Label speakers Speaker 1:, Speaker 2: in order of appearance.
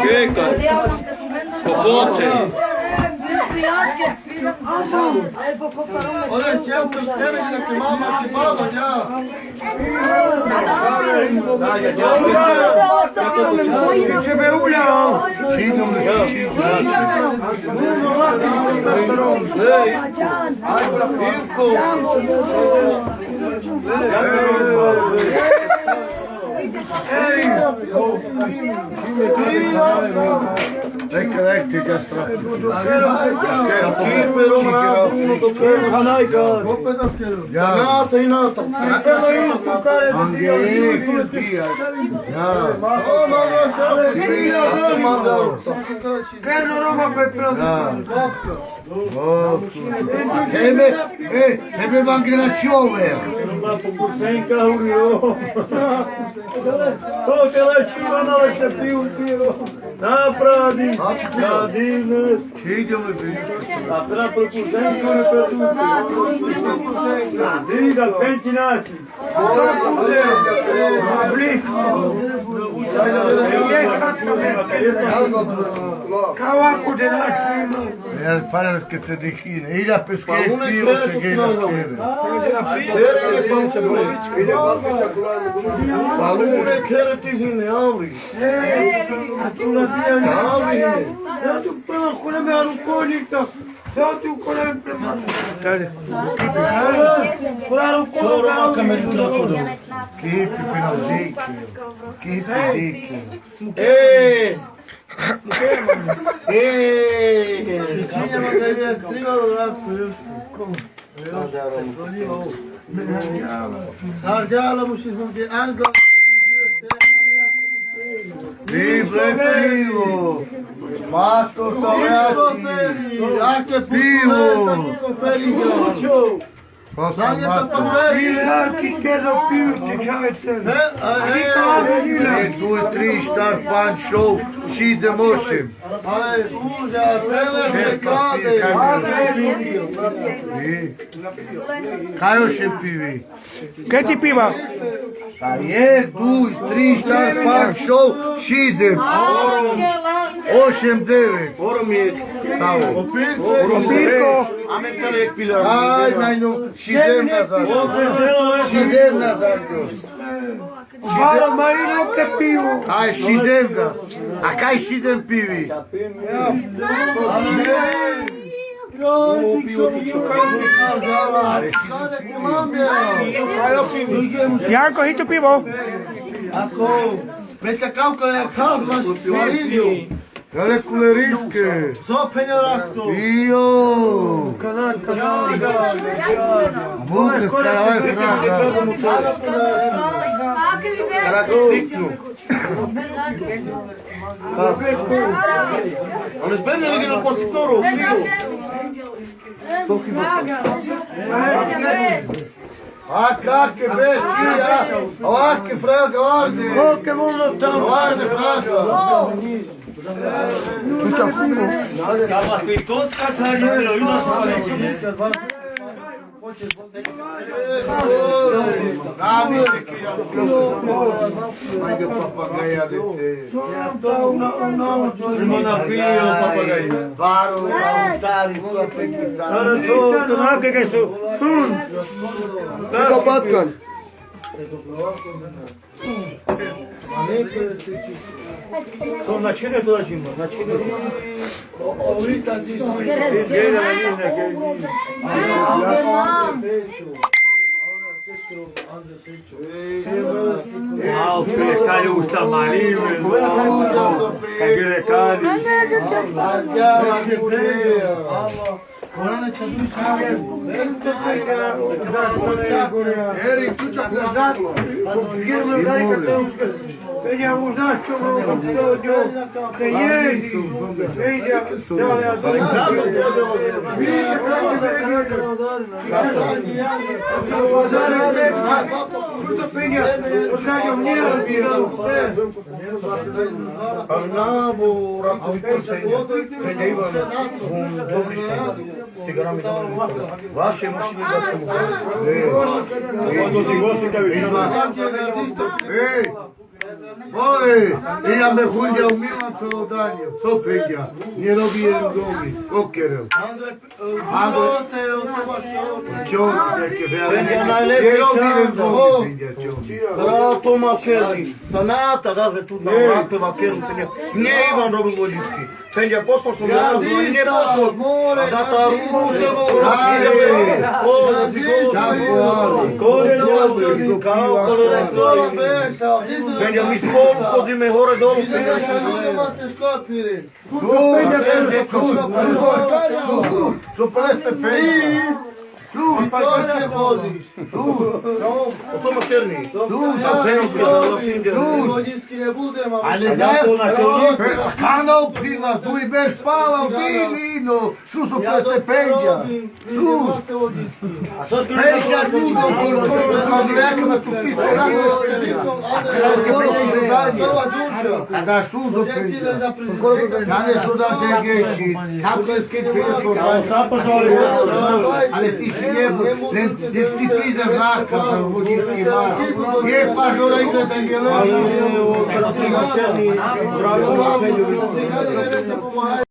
Speaker 1: Čekaj, pokoče.
Speaker 2: Ode ćevka tebi neki mama će baba ja.
Speaker 3: Ćebe uljao.
Speaker 2: Čidom ne Isko. Neka ti ga strati. Nata i nata. Tebe vam gre čovek.
Speaker 1: Koliko leći manale se piju. Napravi, nadine.
Speaker 2: Čidom je bilo.
Speaker 1: A prema prokuzenko ne preduti. Diga, penći naci.
Speaker 3: Kao ako te našli.
Speaker 2: Ja paras che te dihine. Ila pesche pivo che gela kere.
Speaker 1: Palune kere tizine avri.
Speaker 3: Tu prima con me arucolita. Tu con me prima.
Speaker 2: Kipi pino dike. Kipi dike. Sarjala muslim ke anga. Vive pivo. Masto salati. Anche pivo. Felice.
Speaker 3: Chi te lo più ti chiamate?
Speaker 2: 2, 3, 4, 5, 6, 7, 8. Ale, uza, pele, pecade. Kaj još je pivi?
Speaker 3: Che ti piva?
Speaker 2: Kaj je, 2, 3, 4, 5, 6, 7. 8, 9.
Speaker 1: Oromijek.
Speaker 3: Opirko.
Speaker 1: Ametalek pilar.
Speaker 2: Aj, najnu, 7 nazad. 7 nazad još.
Speaker 3: Malo marino che pivo.
Speaker 2: Aj, 7 da. A kaj 7 pivi?
Speaker 3: Janko, hito pivo.
Speaker 2: Ako, meća kavka je kavlaš pirinju. Gale kuleriske.
Speaker 1: Sopenja rakto.
Speaker 2: Io. Buke skaravaj fraga.
Speaker 1: Stiknu. Ali zbene li ga na kortiknoru?
Speaker 2: A kakve beščija. Ovake fraga, ovdje.
Speaker 3: Che voglio tanto.
Speaker 2: Ovdje fraga.
Speaker 3: Čuča fungo.
Speaker 1: Kava koji to skata je, ino spaleći.
Speaker 2: Ajde papagaja dete.
Speaker 1: Ima napio papagaj.
Speaker 2: Varo, autari, klope, gitara.
Speaker 1: To nakega su. Sun.
Speaker 2: Kako patkan?
Speaker 1: Są na czynę to lecimy, na czynę. A o filecare usta malime, cagere cadi.
Speaker 2: Erik, tu c'ha fuoco.
Speaker 3: Vediamo un attimo che ieri
Speaker 1: Parlavo, Vaše mašine da ćemo. Quando ti gosti da vidim.
Speaker 2: Oj, ja me chudia umiłam to oddanie. Co pędzia? Nie robiłem drogi. Kokierem. Ciąg, jakie
Speaker 4: Będzie
Speaker 2: wiele.
Speaker 4: najlepszy
Speaker 2: Nie robiłem
Speaker 4: siano.
Speaker 2: drogi. Pędzia ciągi.
Speaker 4: Brato mašerni, tanata raze tu na vrate vakeru penja. Nije Ivan robil vodički. Penja poslao sam ga razno i nije poslao. A da ta ruše mora svidjeti. O, znači kore dođe, kao kore Penja mi spolu podzime hore dolu. Penja
Speaker 2: Su preste pędzia.
Speaker 4: O to mašerni.
Speaker 2: Ale da, kanał pila, tu i bez palał, no, su su preste pędzia. Su. Pędzia ludo, kazlekama tu pito rano. A da su su pędzia. Ja ne su da te geši, kako je skit pilo. Ale ti si ne ti pide zaka za voditki mara. Je pa žora ide da je lepo.
Speaker 4: Mašerni, bravo, penju.